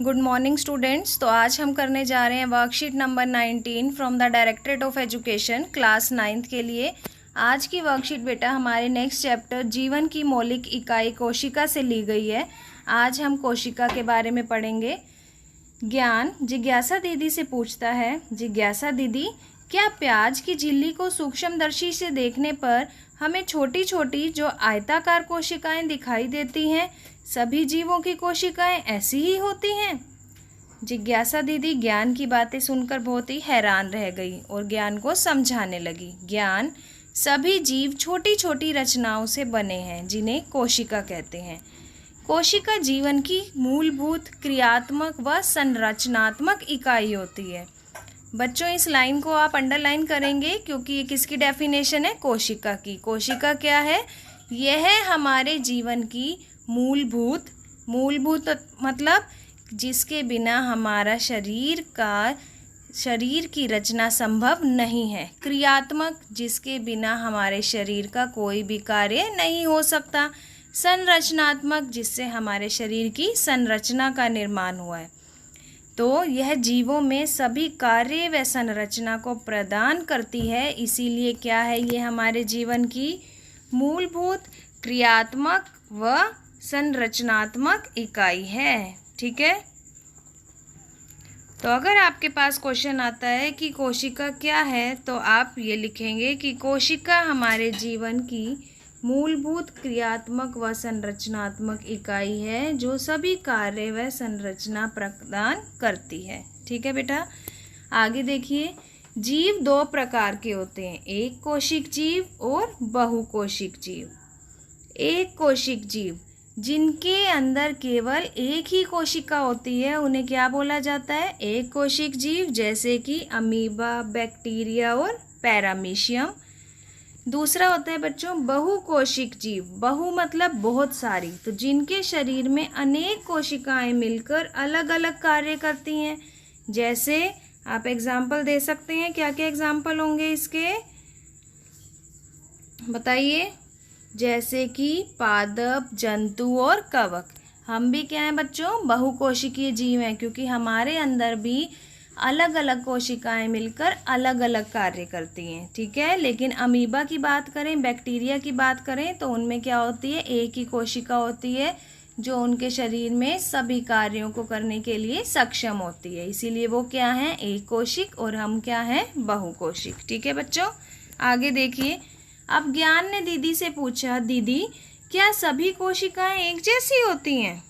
Good morning students. तो आज हम करने जा रहे हैं worksheet number 19 from the directorate of education class 9th के लिए। आज की वर्कशीट बेटा हमारे नेक्स्ट चैप्टर जीवन की मौलिक इकाई कोशिका से ली गई है। आज हम कोशिका के बारे में पढ़ेंगे। ज्ञान जिज्ञासा दीदी से पूछता है, जिज्ञासा दीदी क्या प्याज की झिल्ली को सूक्ष्मदर्शी से देखने पर हमें छोटी छोटी जो आयताकार कोशिकाएं दिखाई देती हैं, सभी जीवों की कोशिकाएं ऐसी ही होती हैं? जिज्ञासा दीदी ज्ञान की बातें सुनकर बहुत ही हैरान रह गई और ज्ञान को समझाने लगी। ज्ञान सभी जीव छोटी छोटी रचनाओं से बने हैं जिन्हें कोशिका कहते हैं। कोशिका जीवन की मूलभूत क्रियात्मक व संरचनात्मक इकाई होती है। बच्चों इस लाइन को आप अंडरलाइन करेंगे क्योंकि ये किसकी डेफिनेशन है? कोशिका की। कोशिका क्या है? यह हमारे जीवन की मूलभूत मतलब जिसके बिना हमारा शरीर की रचना संभव नहीं है। क्रियात्मक जिसके बिना हमारे शरीर का कोई भी कार्य नहीं हो सकता। संरचनात्मक जिससे हमारे शरीर की संरचना का निर्माण हुआ है। तो यह जीवों में सभी कार्य व संरचना को प्रदान करती है। इसीलिए क्या है? ये हमारे जीवन की मूलभूत क्रियात्मक व संरचनात्मक इकाई है। ठीक है। तो अगर आपके पास क्वेश्चन आता है कि कोशिका क्या है, तो आप ये लिखेंगे कि कोशिका हमारे जीवन की मूलभूत क्रियात्मक व संरचनात्मक इकाई है जो सभी कार्य व संरचना प्रदान करती है। ठीक है बेटा। आगे देखिए, जीव दो प्रकार के होते हैं, एक कोशिक जीव और बहुकोशिक जीव। एक कोशिक जीव जिनके अंदर केवल एक ही कोशिका होती है उन्हें क्या बोला जाता है? एक कोशिक जीव, जैसे कि अमीबा, बैक्टीरिया और पैरामीशियम। दूसरा होता है बच्चों बहुकोशिक जीव। बहु मतलब बहुत सारी, तो जिनके शरीर में अनेक कोशिकाएं मिलकर अलग अलग कार्य करती हैं। जैसे आप एग्जाम्पल दे सकते हैं, क्या क्या एग्जाम्पल होंगे इसके बताइए? जैसे कि पादप, जंतु और कवक। हम भी क्या हैं बच्चों? बहुकोशिकीय जीव हैं क्योंकि हमारे अंदर भी अलग अलग कोशिकाएं मिलकर अलग अलग कार्य करती हैं। ठीक है। लेकिन अमीबा की बात करें, बैक्टीरिया की बात करें तो उनमें क्या होती है? एक ही कोशिका होती है जो उनके शरीर में सभी कार्यों को करने के लिए सक्षम होती है। इसीलिए वो क्या हैं? एक कोशिक, और हम क्या हैं? बहुकोशिक। ठीक है बच्चों। आगे देखिए, अब ज्ञान ने दीदी से पूछा, दीदी क्या सभी कोशिकाएं एक जैसी होती हैं?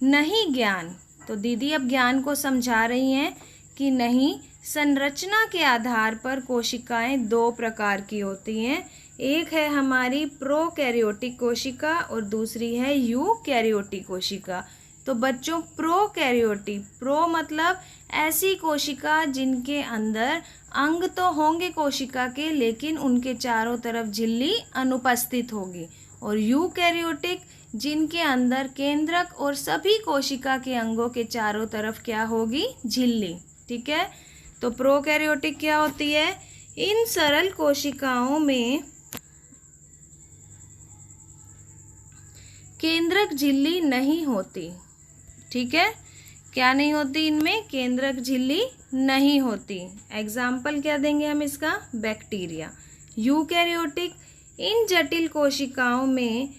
नहीं ज्ञान। तो दीदी अब ज्ञान को समझा रही हैं कि नहीं, संरचना के आधार पर कोशिकाएं दो प्रकार की होती हैं। एक है हमारी प्रोकैरियोटिक कोशिका और दूसरी है यूकैरियोटिक कोशिका। तो बच्चों प्रोकैरियोटिक, प्रो मतलब ऐसी कोशिका जिनके अंदर अंग तो होंगे कोशिका के, लेकिन उनके चारों तरफ झिल्ली अनुपस्थित होगी। और यूकैरियोटिक जिनके अंदर केंद्रक और सभी कोशिका के अंगों के चारों तरफ क्या होगी? झिल्ली। ठीक है। तो प्रोकैरियोटिक क्या होती है? इन सरल कोशिकाओं में केंद्रक झिल्ली नहीं होती। ठीक है। क्या नहीं होती? इनमें केंद्रक झिल्ली नहीं होती। एग्जाम्पल क्या देंगे हम इसका? बैक्टीरिया। यूकैरियोटिक इन जटिल कोशिकाओं में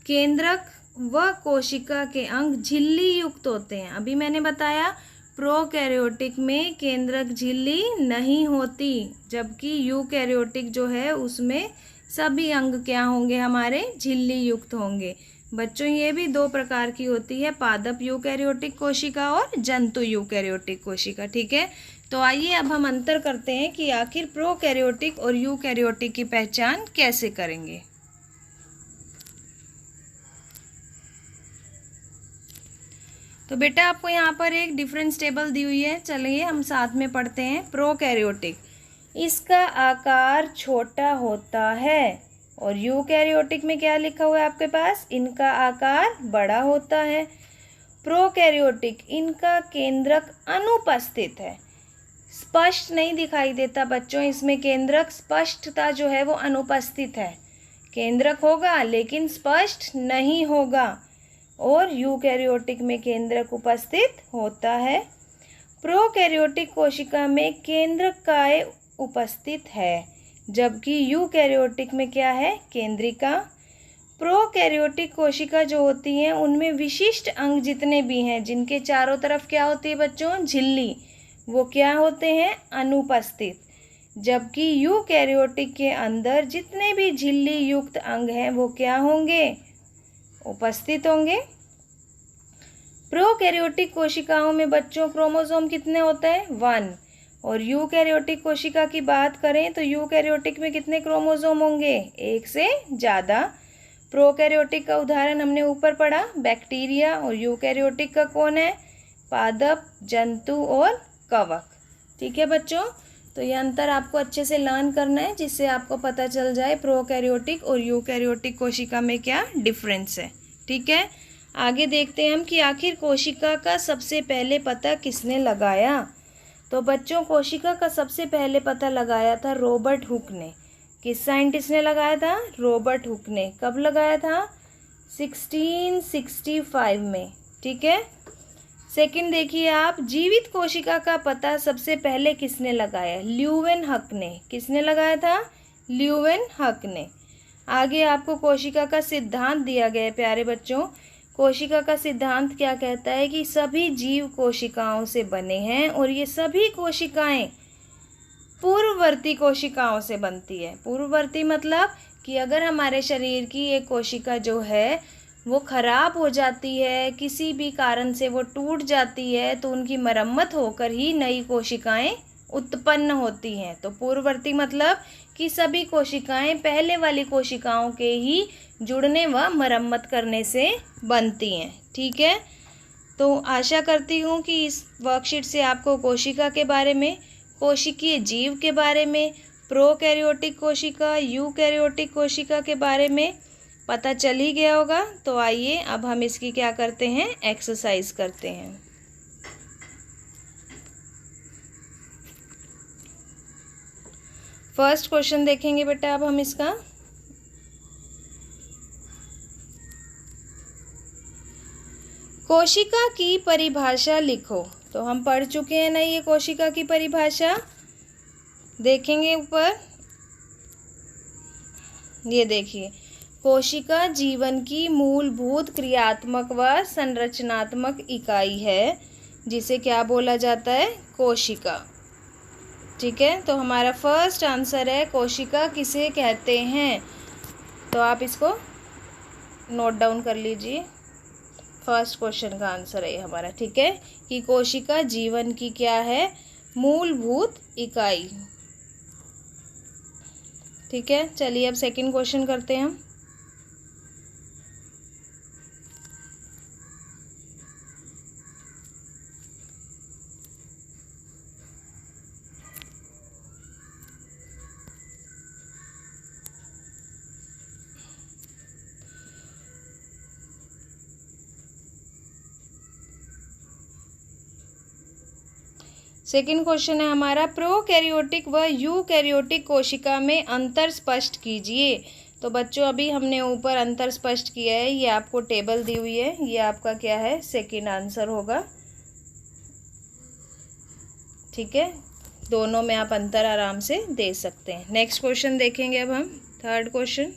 केंद्रक व कोशिका के अंग झिल्ली युक्त होते हैं। अभी मैंने बताया प्रोकैरियोटिक में केंद्रक झिल्ली नहीं होती, जबकि यूकैरियोटिक जो है उसमें सभी अंग क्या होंगे? हमारे झिल्ली युक्त होंगे। बच्चों ये भी दो प्रकार की होती है, पादप यूकैरियोटिक कोशिका और जंतु यूकैरियोटिक कोशिका। ठीक है। तो आइए अब हम अंतर करते हैं कि आखिर प्रोकैरियोटिक और यूकैरियोटिक की पहचान कैसे करेंगे। तो बेटा आपको यहाँ पर एक डिफरेंस टेबल दी हुई है, चलिए हम साथ में पढ़ते हैं। प्रोकैरियोटिक, इसका आकार छोटा होता है, और यूकैरियोटिक में क्या लिखा हुआ है आपके पास? इनका आकार बड़ा होता है। प्रोकैरियोटिक, इनका केंद्रक अनुपस्थित है, स्पष्ट नहीं दिखाई देता बच्चों। इसमें केंद्रक स्पष्टता जो है वो अनुपस्थित है। केंद्रक होगा लेकिन स्पष्ट नहीं होगा। और यूकैरियोटिक में केंद्रक उपस्थित होता है। प्रोकैरियोटिक कोशिका में केंद्रक काय उपस्थित है, जबकि यूकैरियोटिक में क्या है, केंद्रिका। प्रोकैरियोटिक कोशिका जो होती हैं उनमें विशिष्ट अंग जितने भी हैं, जिनके चारों तरफ क्या होती है बच्चों, झिल्ली, वो क्या होते हैं, अनुपस्थित। जबकि यूकैरियोटिक के अंदर जितने भी झिल्ली युक्त अंग हैं वो क्या होंगे, उपस्थित होंगे। प्रोकैरियोटिक कोशिकाओं में बच्चों क्रोमोसोम कितने होते हैं, 1। और यूकैरियोटिक कोशिका की बात करें तो यूकैरियोटिक में कितने क्रोमोसोम होंगे, 1 से ज़्यादा। प्रोकैरियोटिक का उदाहरण हमने ऊपर पढ़ा, बैक्टीरिया। और यूकैरियोटिक का कौन है, पादप, जंतु और कवक। ठीक है बच्चों, तो ये अंतर आपको अच्छे से लर्न करना है, जिससे आपको पता चल जाए प्रोकैरियोटिक और यूकैरियोटिक कोशिका में क्या डिफरेंस है। ठीक है, आगे देखते हैं हम कि आखिर कोशिका का सबसे पहले पता किसने लगाया। तो बच्चों, कोशिका का सबसे पहले पता लगाया था रॉबर्ट हुक ने। किस साइंटिस्ट ने लगाया था, रॉबर्ट हुक ने। कब लगाया था, 1665 में। ठीक है, सेकंड देखिए आप, जीवित कोशिका का पता सबसे पहले किसने लगाया, ल्यूवेनहक ने। किसने लगाया था, ल्यूवेनहक ने। आगे आपको कोशिका का सिद्धांत दिया गया है प्यारे बच्चों। कोशिका का सिद्धांत क्या कहता है कि सभी जीव कोशिकाओं से बने हैं और ये सभी कोशिकाएं पूर्ववर्ती कोशिकाओं से बनती है। पूर्ववर्ती मतलब कि अगर हमारे शरीर की एक कोशिका जो है वो खराब हो जाती है, किसी भी कारण से वो टूट जाती है, तो उनकी मरम्मत होकर ही नई कोशिकाएं उत्पन्न होती हैं। तो पूर्ववर्ती मतलब कि सभी कोशिकाएं पहले वाली कोशिकाओं के ही जुड़ने व मरम्मत करने से बनती हैं। ठीक है, तो आशा करती हूँ कि इस वर्कशीट से आपको कोशिका के बारे में, कोशिकीय जीव के बारे में, प्रोकैरियोटिक कोशिका, यूकैरियोटिक कोशिका के बारे में पता चल ही गया होगा। तो आइए अब हम इसकी क्या करते हैं, एक्सरसाइज करते हैं। फर्स्ट क्वेश्चन देखेंगे बेटा अब हम इसका। कोशिका की परिभाषा लिखो। तो हम पढ़ चुके हैं ना ये कोशिका की परिभाषा, देखेंगे ऊपर, ये देखिए, कोशिका जीवन की मूलभूत क्रियात्मक व संरचनात्मक इकाई है, जिसे क्या बोला जाता है, कोशिका। ठीक है, तो हमारा फर्स्ट आंसर है कोशिका किसे कहते हैं। तो आप इसको नोट डाउन कर लीजिए, फर्स्ट क्वेश्चन का आंसर है हमारा। ठीक है, कि कोशिका जीवन की क्या है, मूलभूत इकाई। ठीक है, चलिए अब सेकंड क्वेश्चन करते हैं हम। सेकंड क्वेश्चन है हमारा, प्रोकैरियोटिक व यूकैरियोटिक कोशिका में अंतर स्पष्ट कीजिए। तो बच्चों, अभी हमने ऊपर अंतर स्पष्ट किया है, ये आपको टेबल दी हुई है, ये आपका क्या है, सेकंड आंसर होगा। ठीक है, दोनों में आप अंतर आराम से दे सकते हैं। नेक्स्ट क्वेश्चन देखेंगे अब हम, थर्ड क्वेश्चन।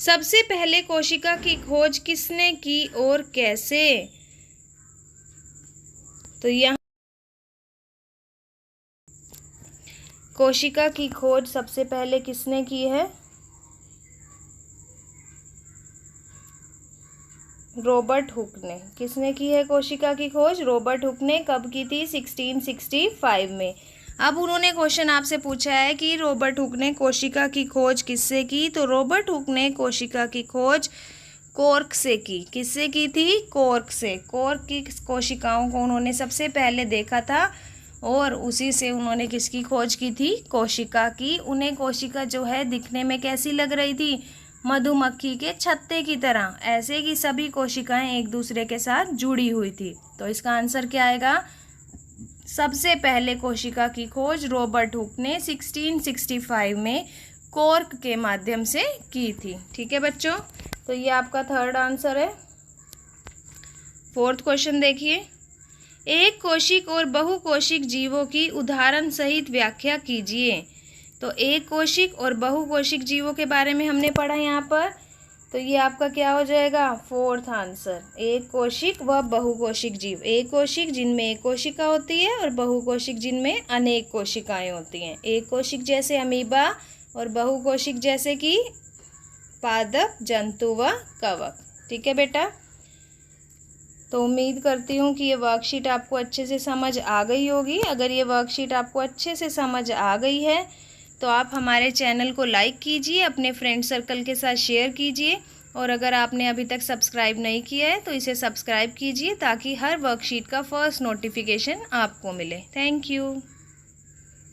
सबसे पहले कोशिका की खोज किसने की और कैसे। तो यहाँ कोशिका की खोज सबसे पहले किसने की है, रॉबर्ट हुक ने। किसने की है कोशिका की खोज, रॉबर्ट हुक ने। कब की थी, 1665 में। अब उन्होंने क्वेश्चन आपसे पूछा है कि रॉबर्ट हुक ने कोशिका की खोज किससे की। तो रॉबर्ट हुक ने कोशिका की खोज कॉर्क से की। किससे की थी, कॉर्क से। कॉर्क की कोशिकाओं को उन्होंने सबसे पहले देखा था और उसी से उन्होंने किसकी खोज की थी, कोशिका की। उन्हें कोशिका जो है दिखने में कैसी लग रही थी, मधुमक्खी के छत्ते की तरह, ऐसे कि सभी कोशिकाएं एक दूसरे के साथ जुड़ी हुई थी। तो इसका आंसर क्या आएगा, सबसे पहले कोशिका की खोज रॉबर्ट हुक ने 1665 में कॉर्क के माध्यम से की थी। ठीक है बच्चों, तो ये आपका थर्ड आंसर है। 4th क्वेश्चन देखिए, एक कोशिक और बहुकोशिक जीवों की उदाहरण सहित व्याख्या कीजिए। तो एक कोशिक और बहुकोशिक जीवों के बारे में हमने पढ़ा यहाँ पर, तो ये आपका क्या हो जाएगा 4th आंसर। एक कोशिक व बहुकोशिक जीव, एक कोशिक जिनमें एक कोशिका होती है और बहुकोशिक जिनमें अनेक कोशिकाएं होती हैं। एक कोशिक जैसे अमीबा और बहुकोशिक जैसे कि पादप, जंतु व कवक। ठीक है बेटा, तो उम्मीद करती हूँ कि ये वर्कशीट आपको अच्छे से समझ आ गई होगी। अगर ये वर्कशीट आपको अच्छे से समझ आ गई है तो आप हमारे चैनल को लाइक कीजिए, अपने फ्रेंड सर्कल के साथ शेयर कीजिए, और अगर आपने अभी तक सब्सक्राइब नहीं किया है तो इसे सब्सक्राइब कीजिए ताकि हर वर्कशीट का फर्स्ट नोटिफिकेशन आपको मिले। Thank you.